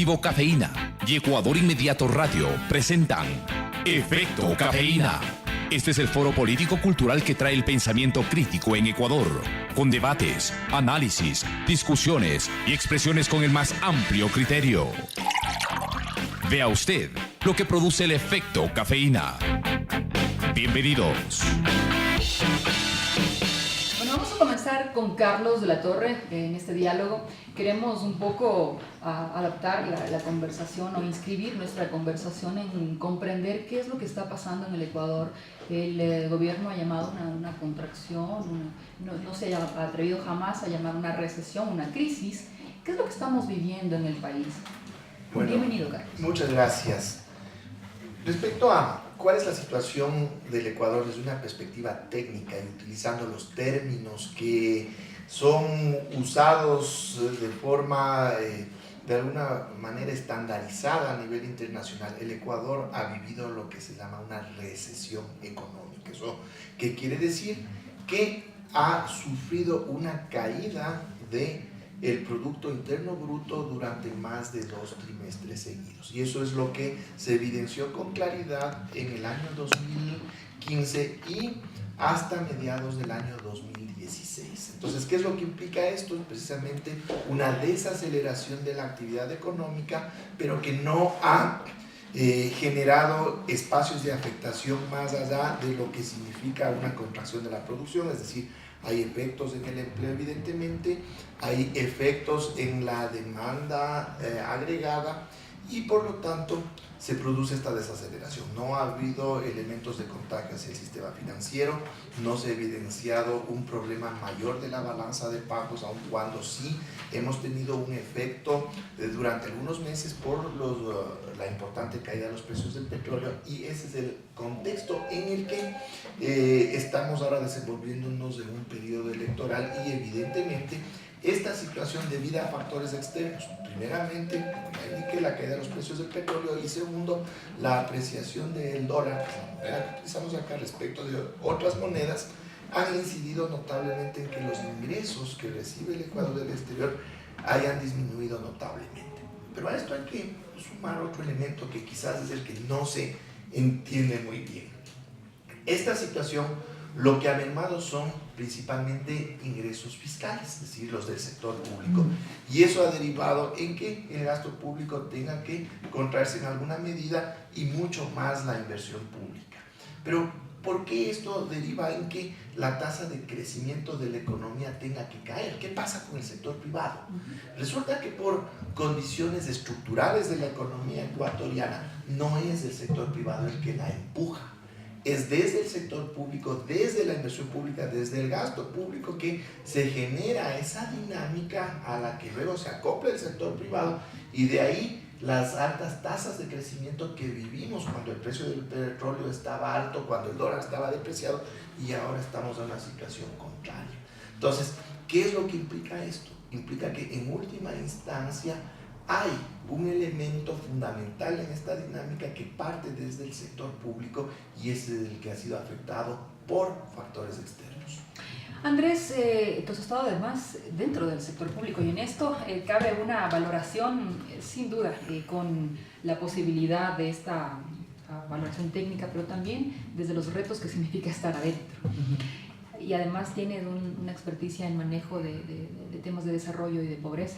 Colectivo Cafeína y Ecuador Inmediato Radio presentan Efecto Cafeína. Este es el foro político-cultural que trae el pensamiento crítico en Ecuador, con debates, análisis, discusiones y expresiones con el más amplio criterio. Vea usted lo que produce el efecto cafeína. Bienvenidos. Bueno, vamos a comenzar con Carlos de la Torre en este diálogo. Queremos un poco adaptar la conversación o inscribir nuestra conversación en comprender qué es lo que está pasando en el Ecuador. El gobierno ha llamado una contracción, no se ha atrevido jamás a llamar una recesión, una crisis. ¿Qué es lo que estamos viviendo en el país? Bueno, bienvenido, Carlos. Muchas gracias. Respecto a cuál es la situación del Ecuador desde una perspectiva técnica y utilizando los términos que son usados de forma de alguna manera estandarizada a nivel internacional, el Ecuador ha vivido lo que se llama una recesión económica. ¿Eso qué quiere decir? Que ha sufrido una caída del Producto Interno Bruto durante más de 2 trimestres seguidos. Y eso es lo que se evidenció con claridad en el año 2015 y hasta mediados del año 2016. Entonces, ¿qué es lo que implica esto? Precisamente una desaceleración de la actividad económica, pero que no ha generado espacios de afectación más allá de lo que significa una contracción de la producción, es decir, hay efectos en el empleo evidentemente, hay efectos en la demanda agregada y por lo tanto se produce esta desaceleración. No ha habido elementos de contagio hacia el sistema financiero, no se ha evidenciado un problema mayor de la balanza de pagos, aun cuando sí hemos tenido un efecto durante algunos meses por la importante caída de los precios del petróleo, y ese es el contexto en el que estamos ahora desenvolviéndonos en un periodo electoral y evidentemente esta situación debido a factores externos, primeramente, como ya indiqué, la caída de los precios del petróleo y segundo, la apreciación del dólar, que es la moneda que utilizamos acá respecto de otras monedas, han incidido notablemente en que los ingresos que recibe el Ecuador del exterior hayan disminuido notablemente. Pero a esto hay que sumar otro elemento que quizás es el que no se entiende muy bien. Esta situación lo que ha mermado son principalmente ingresos fiscales, es decir, los del sector público, y eso ha derivado en que el gasto público tenga que contraerse en alguna medida y mucho más la inversión pública. Pero ¿por qué esto deriva en que la tasa de crecimiento de la economía tenga que caer? ¿Qué pasa con el sector privado? Resulta que por condiciones estructurales de la economía ecuatoriana no es el sector privado el que la empuja. Es desde el sector público, desde la inversión pública, desde el gasto público que se genera esa dinámica a la que luego se acopla el sector privado, y de ahí las altas tasas de crecimiento que vivimos cuando el precio del petróleo estaba alto, cuando el dólar estaba depreciado, y ahora estamos en una situación contraria. Entonces, ¿qué es lo que implica esto? Implica que en última instancia hay un elemento fundamental en esta dinámica que parte desde el sector público y es el que ha sido afectado por factores externos. Andrés, tú has estado además dentro del sector público y en esto cabe una valoración sin duda con la posibilidad de esta valoración técnica, pero también desde los retos que significa estar adentro. Y además tienes una experticia en manejo de temas de desarrollo y de pobreza.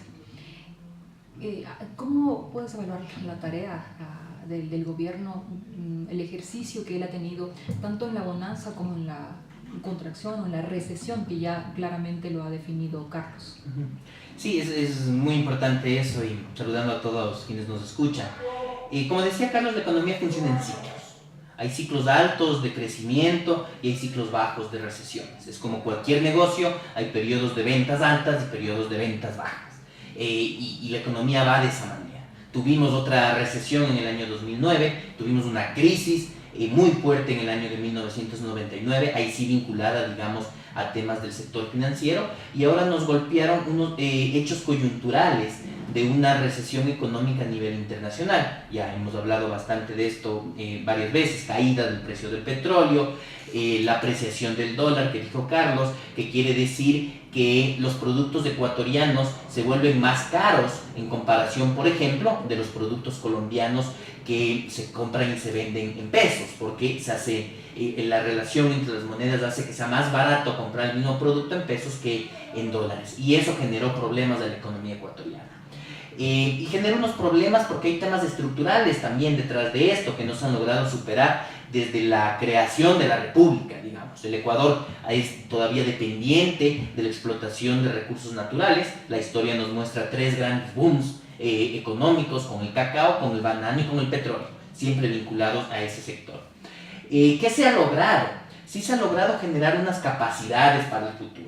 ¿Cómo puedes evaluar la tarea del gobierno, el ejercicio que él ha tenido tanto en la bonanza como en la contracción o en la recesión, que ya claramente lo ha definido Carlos? Sí, es muy importante eso, y saludando a todos quienes nos escuchan. Como decía Carlos, la economía funciona en ciclos. Hay ciclos altos de crecimiento y hay ciclos bajos de recesiones. Es como cualquier negocio, hay periodos de ventas altas y periodos de ventas bajas. Y la economía va de esa manera. Tuvimos otra recesión en el año 2009, tuvimos una crisis muy fuerte en el año de 1999, ahí sí vinculada, digamos, a temas del sector financiero, y ahora nos golpearon unos hechos coyunturales de una recesión económica a nivel internacional. Ya hemos hablado bastante de esto varias veces, caída del precio del petróleo, la apreciación del dólar que dijo Carlos, que quiere decir que los productos ecuatorianos se vuelven más caros en comparación, por ejemplo, de los productos colombianos que se compran y se venden en pesos, porque se hace, la relación entre las monedas hace que sea más barato comprar el mismo producto en pesos que en dólares, y eso generó problemas a la economía ecuatoriana. Y genera unos problemas porque hay temas estructurales también detrás de esto que no se han logrado superar desde la creación de la República, digamos. El Ecuador es todavía dependiente de la explotación de recursos naturales. La historia nos muestra 3 grandes booms económicos, con el cacao, con el banano y con el petróleo, siempre vinculados a ese sector. ¿Qué se ha logrado? Sí se ha logrado generar unas capacidades para el futuro.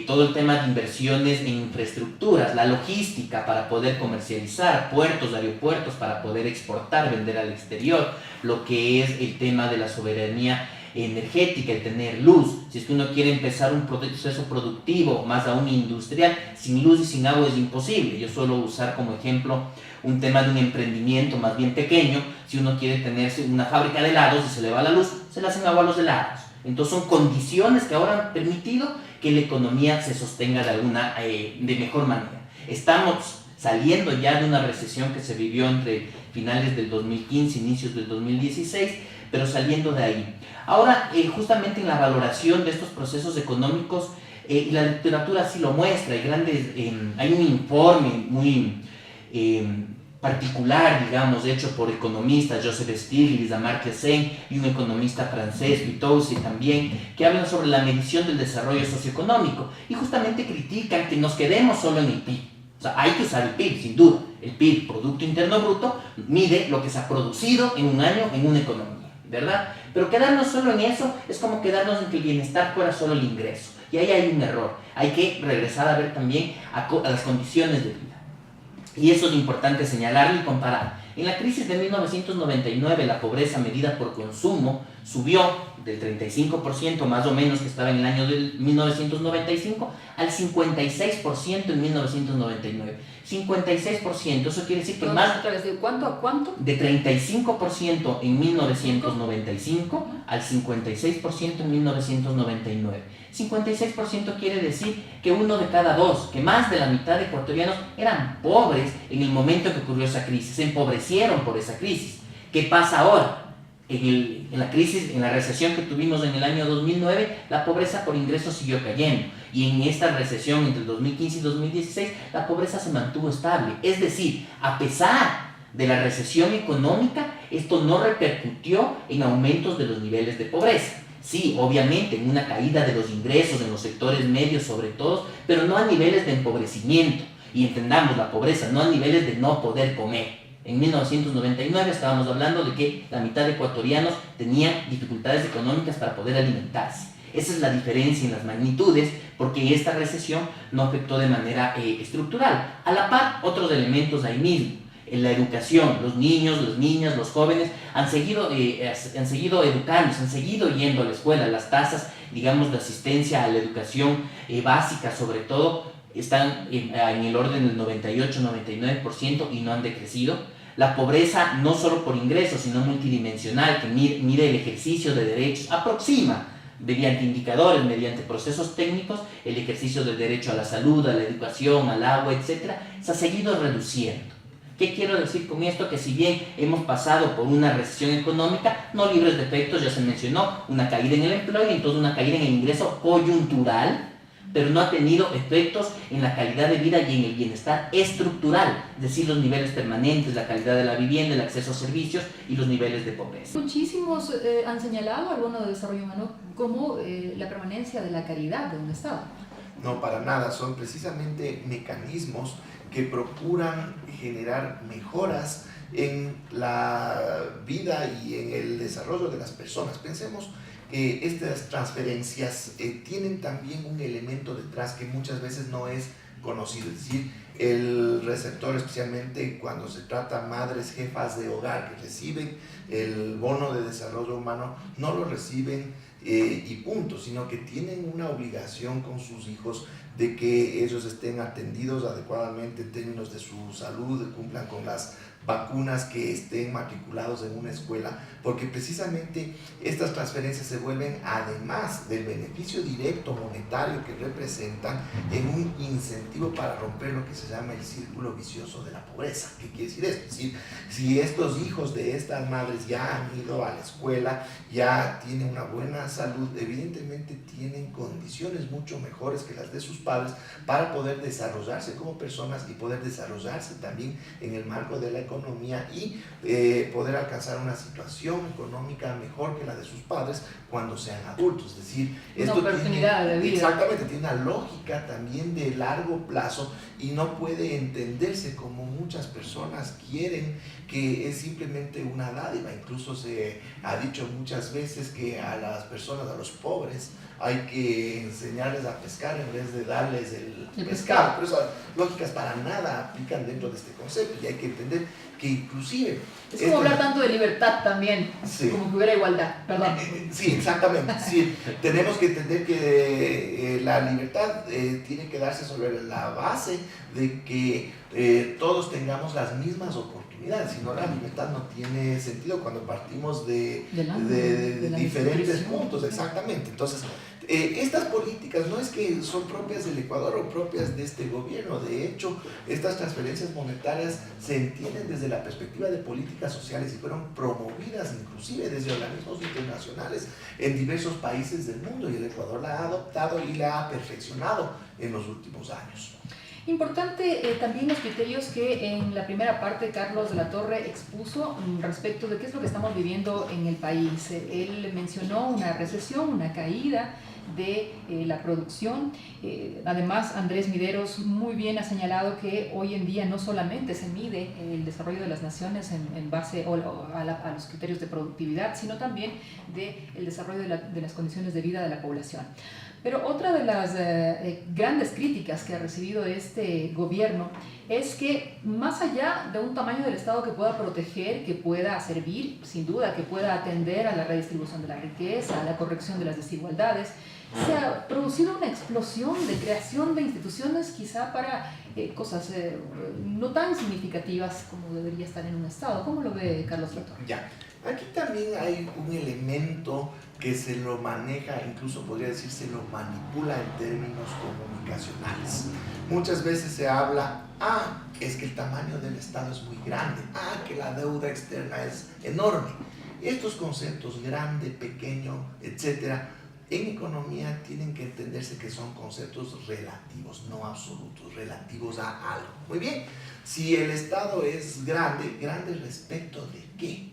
Todo el tema de inversiones en infraestructuras, la logística para poder comercializar, puertos, aeropuertos para poder exportar, vender al exterior, lo que es el tema de la soberanía energética, el tener luz. Si es que uno quiere empezar un proceso productivo, más aún industrial, sin luz y sin agua es imposible. Yo suelo usar como ejemplo un tema de un emprendimiento más bien pequeño. Si uno quiere tenerse una fábrica de helados y se le va la luz, se le hacen agua a los helados. Entonces son condiciones que ahora han permitido que la economía se sostenga de mejor manera. Estamos saliendo ya de una recesión que se vivió entre finales del 2015, inicios del 2016, pero saliendo de ahí. Ahora, justamente en la valoración de estos procesos económicos, la literatura sí lo muestra, hay un informe muy particular, digamos, hecho por economistas, Joseph Stiglitz, Amartya Sen, y un economista francés, Pitouzi también, que hablan sobre la medición del desarrollo socioeconómico, y justamente critican que nos quedemos solo en el PIB. O sea, hay que usar el PIB, sin duda. El PIB, Producto Interno Bruto, mide lo que se ha producido en un año en una economía, ¿verdad? Pero quedarnos solo en eso es como quedarnos en que el bienestar fuera solo el ingreso, y ahí hay un error. Hay que regresar a ver también a las condiciones de vida. Y eso es importante señalarlo y comparar. En la crisis de 1999, la pobreza medida por consumo subió del 35% más o menos que estaba en el año de 1995 al 56% en 1999. 56%, eso quiere decir que más... ¿De cuánto a cuánto? De 35% en 1995 al 56% en 1999. 56% quiere decir que 1 de cada 2, que más de la mitad de ecuatorianos eran pobres en el momento en que ocurrió esa crisis, se empobrecieron por esa crisis. ¿Qué pasa ahora? En la crisis, en la recesión que tuvimos en el año 2009, la pobreza por ingresos siguió cayendo. Y en esta recesión entre el 2015 y 2016, la pobreza se mantuvo estable. Es decir, a pesar de la recesión económica, esto no repercutió en aumentos de los niveles de pobreza. Sí, obviamente, en una caída de los ingresos en los sectores medios sobre todo, pero no a niveles de empobrecimiento. Y entendamos la pobreza, no a niveles de no poder comer. En 1999 estábamos hablando de que la mitad de ecuatorianos tenían dificultades económicas para poder alimentarse. Esa es la diferencia en las magnitudes, porque esta recesión no afectó de manera estructural. A la par, otros elementos ahí mismo. En la educación, los niños, las niñas, los jóvenes han seguido educándose, han seguido yendo a la escuela. Las tasas, digamos, de asistencia a la educación básica, sobre todo, están en el orden del 98-99% y no han decrecido. La pobreza, no solo por ingresos, sino multidimensional, que mide el ejercicio de derechos, aproxima mediante indicadores, mediante procesos técnicos, el ejercicio del derecho a la salud, a la educación, al agua, etc., se ha seguido reduciendo. ¿Qué quiero decir con esto? Que si bien hemos pasado por una recesión económica, no libres de efectos, ya se mencionó, una caída en el empleo y entonces una caída en el ingreso coyuntural, pero no ha tenido efectos en la calidad de vida y en el bienestar estructural, es decir, los niveles permanentes, la calidad de la vivienda, el acceso a servicios y los niveles de pobreza. Muchísimos han señalado al bono de desarrollo humano como la permanencia de la calidad de un Estado. No, para nada, son precisamente mecanismos que procuran generar mejoras en la vida y en el desarrollo de las personas. Pensemos que estas transferencias tienen también un elemento detrás que muchas veces no es conocido, es decir, el receptor, especialmente cuando se trata de madres jefas de hogar que reciben el bono de desarrollo humano, no lo reciben y punto, sino que tienen una obligación con sus hijos de que ellos estén atendidos adecuadamente en términos de su salud, cumplan con las vacunas, que estén matriculados en una escuela, porque precisamente estas transferencias se vuelven, además del beneficio directo monetario que representan, en un incentivo para romper lo que se llama el círculo vicioso de la pobreza. ¿Qué quiere decir esto? Es decir, si estos hijos de estas madres ya han ido a la escuela, ya tienen una buena salud, evidentemente tienen condiciones mucho mejores que las de sus padres para poder desarrollarse como personas y poder desarrollarse también en el marco de la economía y poder alcanzar una situación económica mejor que la de sus padres cuando sean adultos. Es decir, esto una oportunidad de vida. Exactamente, tiene una lógica también de largo plazo y no puede entenderse como muchas personas quieren, que es simplemente una dádiva. Incluso se ha dicho muchas veces que a las personas, a los pobres, hay que enseñarles a pescar en vez de darles el pescado. Pero esas lógicas para nada aplican dentro de este concepto y hay que entender que inclusive... Es como hablar tanto de libertad también, sí, como que hubiera igualdad, perdón. Sí, exactamente. Sí, tenemos que entender que la libertad tiene que darse sobre la base de que todos tengamos las mismas oportunidades, si no la libertad no tiene sentido cuando partimos de diferentes puntos, exactamente. Entonces, estas políticas no es que son propias del Ecuador o propias de este gobierno. De hecho, estas transferencias monetarias se entienden desde la perspectiva de políticas sociales y fueron promovidas inclusive desde organismos internacionales en diversos países del mundo, y el Ecuador la ha adoptado y la ha perfeccionado en los últimos años. Importante también los criterios que en la primera parte Carlos de la Torre expuso respecto de qué es lo que estamos viviendo en el país. Él mencionó una recesión, una caída de la producción. Además, Andrés Mideros muy bien ha señalado que hoy en día no solamente se mide el desarrollo de las naciones en base a los criterios de productividad, sino también del desarrollo de las condiciones de vida de la población. Pero otra de las grandes críticas que ha recibido este gobierno es que más allá de un tamaño del Estado que pueda proteger, que pueda servir, sin duda, que pueda atender a la redistribución de la riqueza, a la corrección de las desigualdades, se ha producido una explosión de creación de instituciones quizá para cosas no tan significativas como debería estar en un Estado. ¿Cómo lo ve Carlos Latorre? Ya, aquí también hay un elemento que se lo maneja, incluso podría decir se lo manipula en términos comunicacionales. Muchas veces se habla, es que el tamaño del Estado es muy grande, que la deuda externa es enorme. Estos conceptos, grande, pequeño, etcétera, en economía tienen que entenderse que son conceptos relativos, no absolutos, relativos a algo. Muy bien, si el Estado es grande, ¿grande respecto de qué?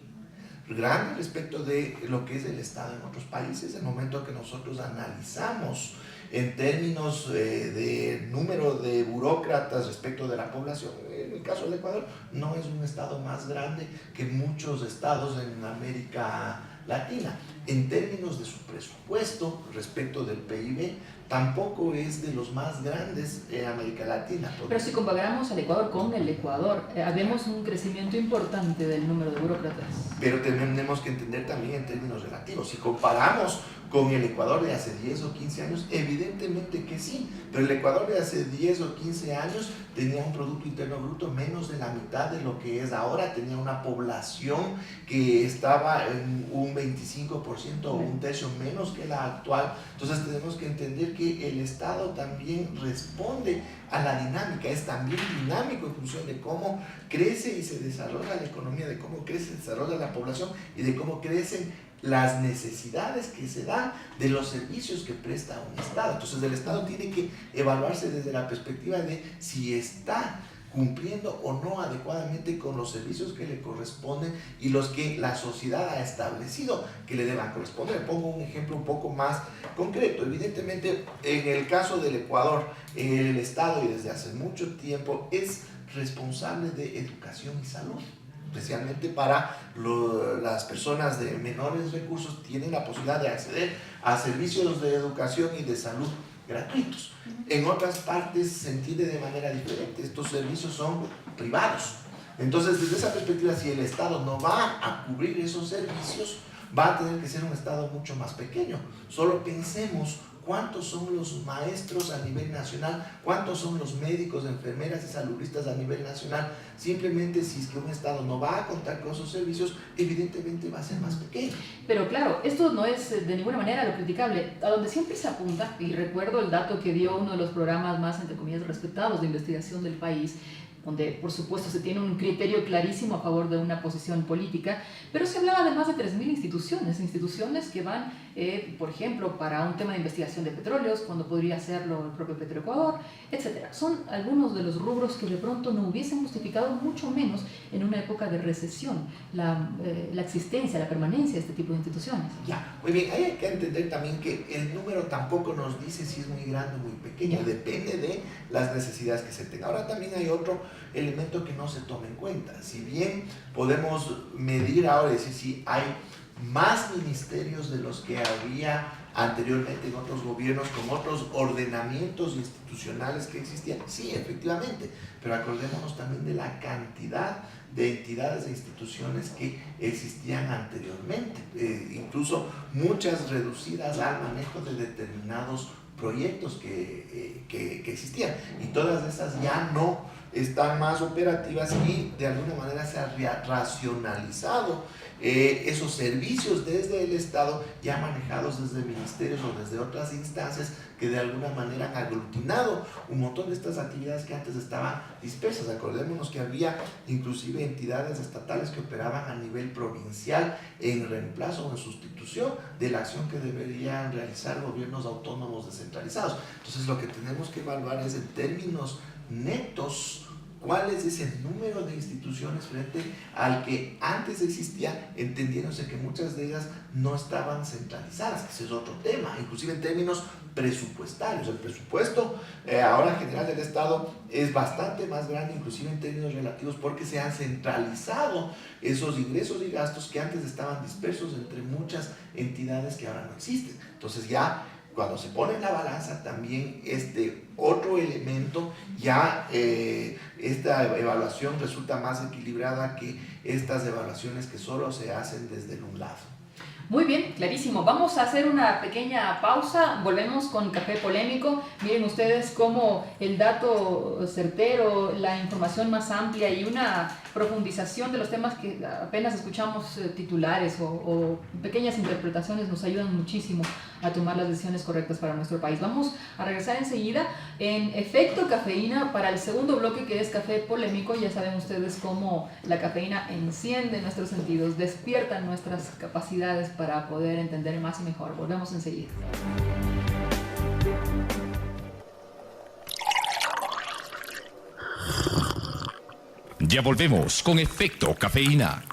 Grande respecto de lo que es el Estado en otros países. El momento que nosotros analizamos en términos de número de burócratas respecto de la población, en el caso del Ecuador no es un Estado más grande que muchos estados en América Latina. En términos de su presupuesto respecto del PIB, tampoco es de los más grandes en América Latina. Pero si comparamos al Ecuador con el Ecuador, vemos un crecimiento importante del número de burócratas. Pero tenemos que entender también en términos relativos. Si comparamos con el Ecuador de hace 10 o 15 años, evidentemente que sí, pero el Ecuador de hace 10 o 15 años tenía un Producto Interno Bruto menos de la mitad de lo que es ahora, tenía una población que estaba en un 25% o un tercio menos que la actual. Entonces tenemos que entender que el Estado también responde a la dinámica, es también dinámico en función de cómo crece y se desarrolla la economía, de cómo crece y se desarrolla la población y de cómo crecen las necesidades que se dan de los servicios que presta un Estado. Entonces el Estado tiene que evaluarse desde la perspectiva de si está cumpliendo o no adecuadamente con los servicios que le corresponden y los que la sociedad ha establecido que le deban corresponder. Pongo un ejemplo un poco más concreto. Evidentemente, en el caso del Ecuador, el Estado, y desde hace mucho tiempo, es responsable de educación y salud. Especialmente para las personas de menores recursos, tienen la posibilidad de acceder a servicios de educación y de salud gratuitos. En otras partes se entiende de manera diferente, estos servicios son privados. Entonces, desde esa perspectiva, si el Estado no va a cubrir esos servicios, va a tener que ser un Estado mucho más pequeño. Solo pensemos cuántos son los maestros a nivel nacional, cuántos son los médicos, enfermeras y saludistas a nivel nacional. Simplemente si es que un Estado no va a contar con esos servicios, evidentemente va a ser más pequeño. Pero claro, esto no es de ninguna manera lo criticable. A donde siempre se apunta, y recuerdo el dato que dio uno de los programas más, entre comillas, respetados de investigación del país, donde por supuesto se tiene un criterio clarísimo a favor de una posición política, pero se hablaba de más de 3.000 instituciones que van, por ejemplo, para un tema de investigación de petróleos, cuando podría hacerlo el propio Petroecuador, etc. Son algunos de los rubros que de pronto no hubiesen justificado, mucho menos en una época de recesión, la existencia, la permanencia de este tipo de instituciones. Ya, muy bien, hay que entender también que el número tampoco nos dice si es muy grande o muy pequeño, depende de las necesidades que se tengan. Ahora también hay otro elemento que no se toma en cuenta. Si bien podemos medir ahora y decir si hay más ministerios de los que había anteriormente en otros gobiernos con otros ordenamientos institucionales que existían, sí, efectivamente, pero acordémonos también de la cantidad de entidades e instituciones que existían anteriormente, incluso muchas reducidas al manejo de determinados proyectos que existían, y todas esas ya no están más operativas y de alguna manera se ha racionalizado esos servicios desde el Estado ya manejados desde ministerios o desde otras instancias que de alguna manera han aglutinado un montón de estas actividades que antes estaban dispersas. Acordémonos que había inclusive entidades estatales que operaban a nivel provincial en reemplazo o en sustitución de la acción que deberían realizar gobiernos autónomos descentralizados. Entonces lo que tenemos que evaluar es en términos netos cuál es ese número de instituciones frente al que antes existía, entendiéndose que muchas de ellas no estaban centralizadas, que ese es otro tema, inclusive en términos presupuestarios. El presupuesto ahora general del Estado es bastante más grande, inclusive en términos relativos, porque se han centralizado esos ingresos y gastos que antes estaban dispersos entre muchas entidades que ahora no existen. Entonces ya cuando se pone en la balanza también este otro elemento, ya esta evaluación resulta más equilibrada que estas evaluaciones que solo se hacen desde un lado. Muy bien, clarísimo. Vamos a hacer una pequeña pausa, volvemos con Café Polémico. Miren ustedes cómo el dato certero, la información más amplia y una profundización de los temas que apenas escuchamos titulares o pequeñas interpretaciones nos ayudan muchísimo a tomar las decisiones correctas para nuestro país. Vamos a regresar enseguida en Efecto Cafeína para el segundo bloque, que es Café Polémico. Ya saben ustedes cómo la cafeína enciende nuestros sentidos, despierta nuestras capacidades para poder entender más y mejor. Volvemos enseguida. Ya volvemos con Efecto Cafeína.